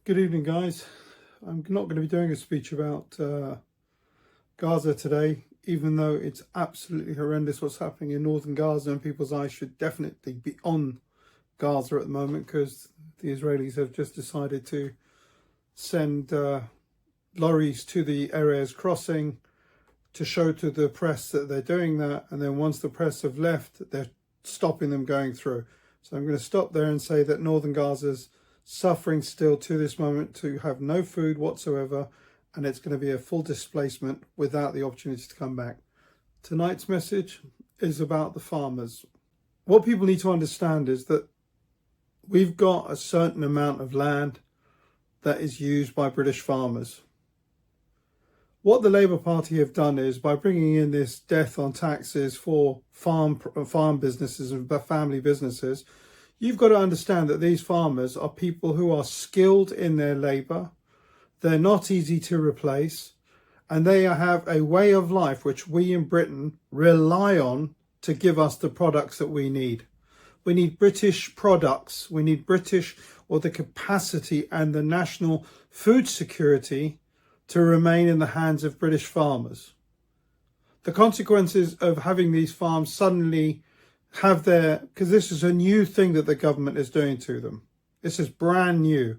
Good evening, guys. I'm not going to be doing a speech about Gaza today, even though it's absolutely horrendous what's happening in northern Gaza, and people's eyes should definitely be on Gaza at the moment because the Israelis have just decided to send lorries to the areas crossing to show to the press that they're doing that, and then once the press have left, they're stopping them going through. So I'm going to stop there and say that northern Gaza's suffering still to this moment to have no food whatsoever, and it's going to be a full displacement without the opportunity to come back. Tonight's message is about the farmers. What people need to understand is that we've got a certain amount of land that is used by British farmers. What the Labour Party have done is, by bringing in this death on taxes for farm businesses and family businesses, you've got to understand that these farmers are people who are skilled in their labour. They're not easy to replace, and they have a way of life which we in Britain rely on to give us the products that we need. We need British products. We need British, or the capacity and the national food security to remain in the hands of British farmers. The consequences of having these farms suddenly have because this is a new thing that the government is doing to them. This is brand new,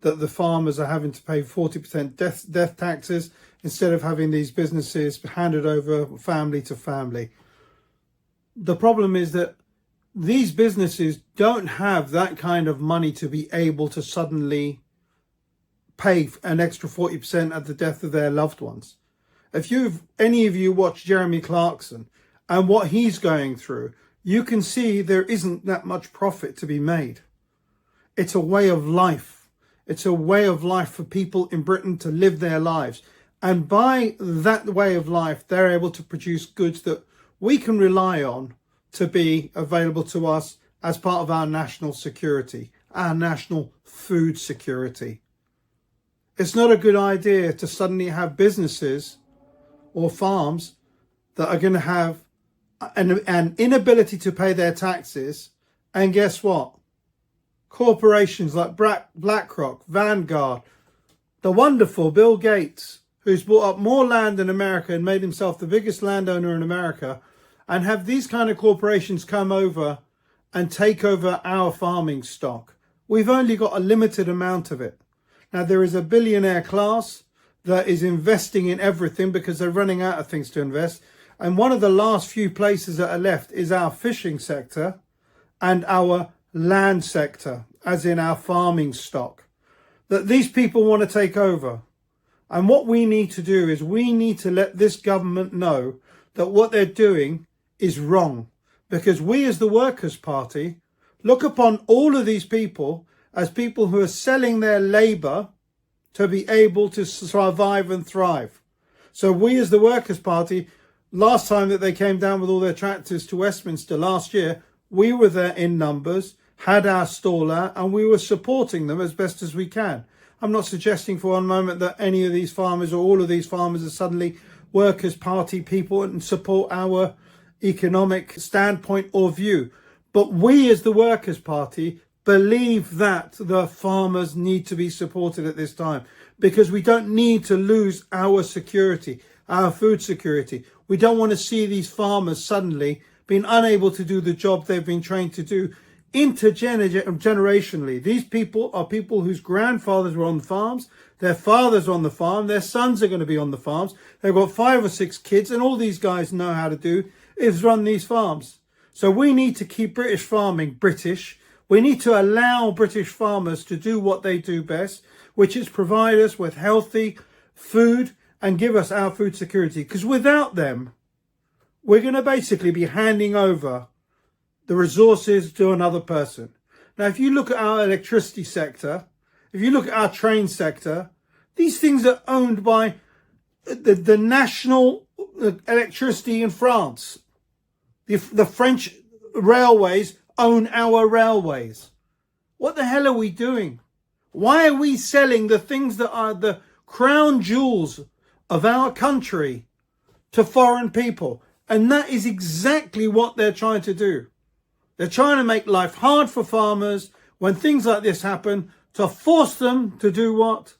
that the farmers are having to pay 40% death taxes instead of having these businesses handed over family to family. The problem is that these businesses don't have that kind of money to be able to suddenly pay an extra 40% at the death of their loved ones. If any of you watch Jeremy Clarkson and what he's going through, you can see there isn't that much profit to be made. It's a way of life. It's a way of life for people in Britain to live their lives. And by that way of life, they're able to produce goods that we can rely on to be available to us as part of our national security, our national food security. It's not a good idea to suddenly have businesses or farms that are going to have an inability to pay their taxes. And guess what? Corporations like BlackRock, Vanguard, the wonderful Bill Gates, who's bought up more land in America and made himself the biggest landowner in America, and have these kind of corporations come over and take over our farming stock. We've only got a limited amount of it. Now, there is a billionaire class that is investing in everything because they're running out of things to invest. And one of the last few places that are left is our fishing sector and our land sector, as in our farming stock, that these people want to take over. And what we need to do is we need to let this government know that what they're doing is wrong. Because we as the Workers' Party look upon all of these people as people who are selling their labour to be able to survive and thrive. So we as the Workers' Party, last time that they came down with all their tractors to Westminster last year, we were there in numbers, had our stall out, and we were supporting them as best as we can. I'm not suggesting for one moment that any of these farmers or all of these farmers are suddenly Workers' Party people and support our economic standpoint or view. But we as the Workers' Party believe that the farmers need to be supported at this time, because we don't need to lose our security, our food security. We don't want to see these farmers suddenly being unable to do the job they've been trained to do intergenerationally. These people are people whose grandfathers were on the farms, their fathers are on the farm, their sons are going to be on the farms. They've got 5 or 6 kids, and all these guys know how to do is run these farms. So we need to keep British farming British. We need to allow British farmers to do what they do best, which is provide us with healthy food and give us our food security. Because without them, we're going to basically be handing over the resources to another person. Now, if you look at our electricity sector, if you look at our train sector, these things are owned by the national electricity in France. The French railways own our railways. What the hell are we doing? Why are we selling the things that are the crown jewels of our country to foreign people? And that is exactly what they're trying to do. They're trying to make life hard for farmers. When things like this happen, to force them to do what?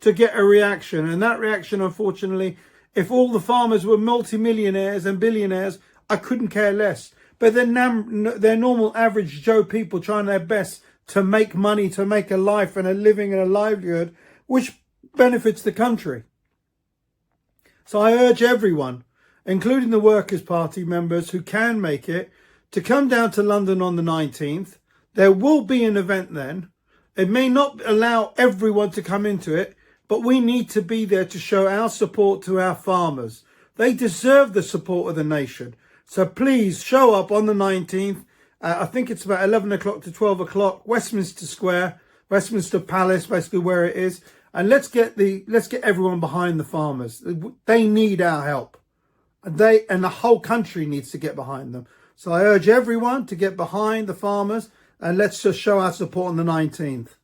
To get a reaction. And that reaction, unfortunately, if all the farmers were multimillionaires and billionaires, I couldn't care less. But they're normal, average Joe people trying their best to make money, to make a life and a living and a livelihood, which benefits the country. So I urge everyone, including the Workers' Party members who can make it, to come down to London on the 19th. There will be an event then. It may not allow everyone to come into it, but we need to be there to show our support to our farmers. They deserve the support of the nation. So please show up on the 19th. I think it's about 11 o'clock to 12 o'clock, Westminster Square, Westminster Palace, basically where it is. And let's get everyone behind the farmers. They need our help. And the whole country needs to get behind them. So I urge everyone to get behind the farmers, and let's just show our support on the 19th.